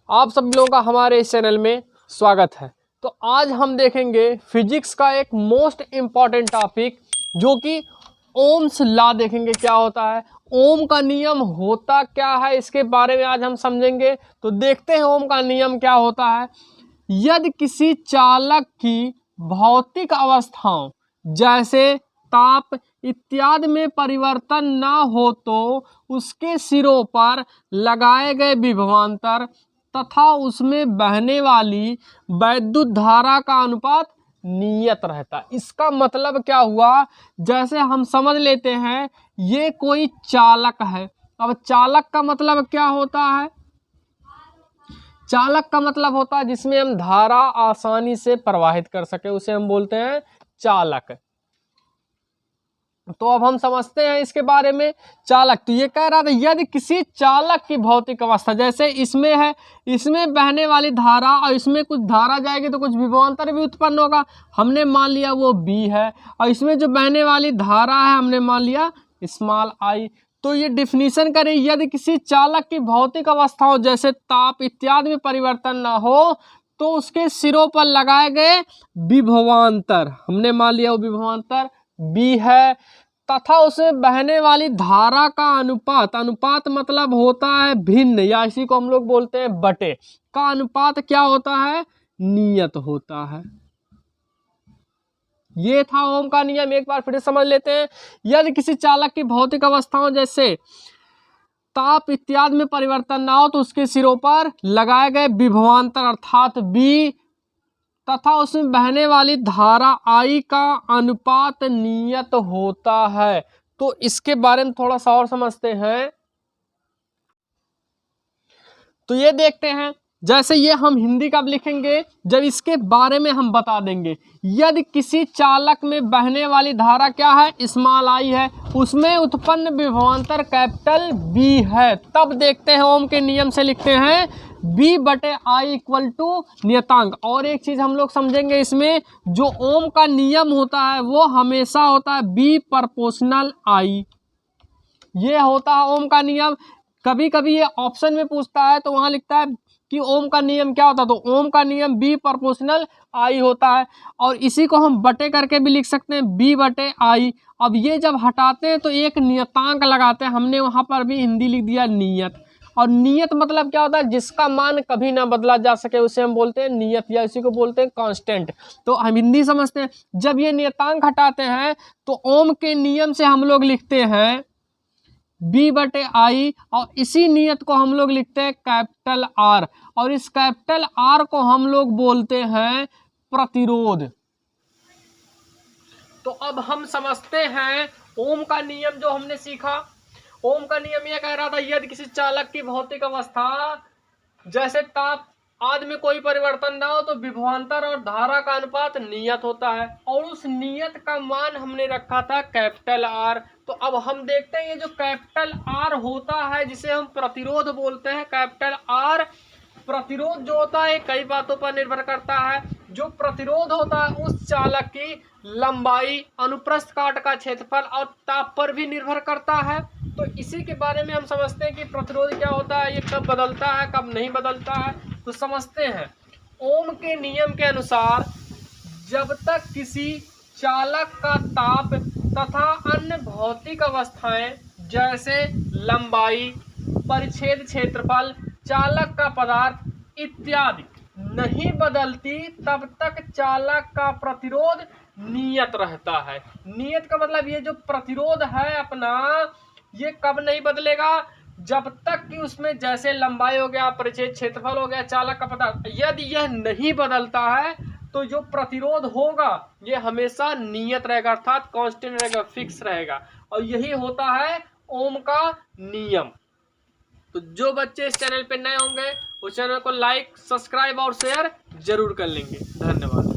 आप सभी लोगों का हमारे इस चैनल में स्वागत है। तो आज हम देखेंगे फिजिक्स का एक मोस्ट इम्पॉर्टेंट टॉपिक जो कि ओम्स लॉ देखेंगे क्या होता है, ओम का नियम होता क्या है, इसके बारे में आज हम समझेंगे। तो देखते हैं ओम का नियम क्या होता है। यदि किसी चालक की भौतिक अवस्थाओं जैसे ताप इत्यादि में परिवर्तन न हो तो उसके सिरों पर लगाए गए विभवांतर तथा उसमें बहने वाली वैद्युत धारा का अनुपात नियत रहता है। इसका मतलब क्या हुआ, जैसे हम समझ लेते हैं ये कोई चालक है। अब चालक का मतलब क्या होता है? चालक का मतलब होता है जिसमें हम धारा आसानी से प्रवाहित कर सके, उसे हम बोलते हैं चालक। तो अब हम समझते हैं इसके बारे में। चालक, तो ये कह रहा था यदि किसी चालक की भौतिक अवस्था जैसे इसमें है, इसमें बहने वाली धारा और इसमें कुछ धारा जाएगी तो कुछ विभवांतर भी उत्पन्न होगा। हमने मान लिया वो बी है और इसमें जो बहने वाली धारा है हमने मान लिया स्मॉल आई। तो ये डिफिनीशन करें, यदि किसी चालक की भौतिक अवस्थाओं जैसे ताप इत्यादि में परिवर्तन ना हो तो उसके सिरों पर लगाए गए विभवांतर, हमने मान लिया वो विभवांतर बी है, तथा उसमें बहने वाली धारा का अनुपात, अनुपात मतलब होता है भिन्न, या इसी को हम लोग बोलते हैं बटे का अनुपात क्या होता है, नियत होता है। ये था ओम का नियम। एक बार फिर समझ लेते हैं। यदि किसी चालक की भौतिक अवस्थाओं जैसे ताप इत्यादि में परिवर्तन ना हो तो उसके सिरों पर लगाए गए विभवांतर अर्थात बी तथा उसमें बहने वाली धारा आई का अनुपात नियत होता है। तो इसके बारे में थोड़ा सा और समझते हैं। तो ये देखते हैं, जैसे ये हम हिंदी का लिखेंगे, जब इसके बारे में हम बता देंगे। यदि किसी चालक में बहने वाली धारा क्या है, स्मॉल आई है, उसमें उत्पन्न विभवांतर कैपिटल बी है, तब देखते हैं ओम के नियम से लिखते हैं बी बटे आई इक्वल टू नियतांक। और एक चीज हम लोग समझेंगे इसमें, जो ओम का नियम होता है वो हमेशा होता है बी प्रोपोर्शनल आई। ये होता है ओम का नियम। कभी कभी ये ऑप्शन में पूछता है तो वहां लिखता है कि ओम का नियम क्या होता है, तो ओम का नियम बी प्रोपोर्शनल आई होता है। और इसी को हम बटे करके भी लिख सकते हैं बी बटे आई। अब ये जब हटाते हैं तो एक नियतांक लगाते हैं, हमने वहां पर भी हिंदी लिख दिया नियत। और नियत मतलब क्या होता है, जिसका मान कभी ना बदला जा सके उसे हम बोलते हैं नियत, या इसी को बोलते हैं कांस्टेंट। तो हम हिंदी समझते हैं, जब ये नियतांक हटाते हैं तो ओम के नियम से हम लोग लिखते हैं बी बटे आई, और इसी नियत को हम लोग लिखते हैं कैपिटल आर, और इस कैपिटल आर को हम लोग बोलते हैं प्रतिरोध। तो अब हम समझते हैं ओम का नियम जो हमने सीखा। ओम का नियम यह कह रहा था यदि किसी चालक की भौतिक अवस्था जैसे ताप आदि में कोई परिवर्तन ना हो तो विभवांतर और धारा का अनुपात नियत होता है, और उस नियत का मान हमने रखा था कैपिटल आर। तो अब हम देखते हैं ये जो कैपिटल आर होता है जिसे हम प्रतिरोध बोलते हैं, कैपिटल आर प्रतिरोध जो होता है कई बातों पर निर्भर करता है। जो प्रतिरोध होता है उस चालक की लंबाई, अनुप्रस्थ काट का क्षेत्रफल और ताप पर भी निर्भर करता है। तो इसी के बारे में हम समझते हैं कि प्रतिरोध क्या होता है, ये कब बदलता है कब नहीं बदलता है। तो समझते हैं ओम के नियम के अनुसार जब तक किसी चालक का ताप तथा अन्य भौतिक अवस्थाएं जैसे लंबाई, परिच्छेद क्षेत्रफल, चालक का पदार्थ इत्यादि नहीं बदलती तब तक चालक का प्रतिरोध नियत रहता है। नियत का मतलब ये जो प्रतिरोध है अपना, ये कब नहीं बदलेगा, जब तक कि उसमें जैसे लंबाई हो गया, परिच्छेद क्षेत्रफल हो गया, चालक का पदार्थ, यदि यह नहीं बदलता है तो जो प्रतिरोध होगा ये हमेशा नियत रहेगा, अर्थात कांस्टेंट रहेगा, फिक्स रहेगा। और यही होता है ओम का नियम। तो जो बच्चे इस चैनल पे नए होंगे उस चैनल को लाइक, सब्सक्राइब और शेयर जरूर कर लेंगे। धन्यवाद।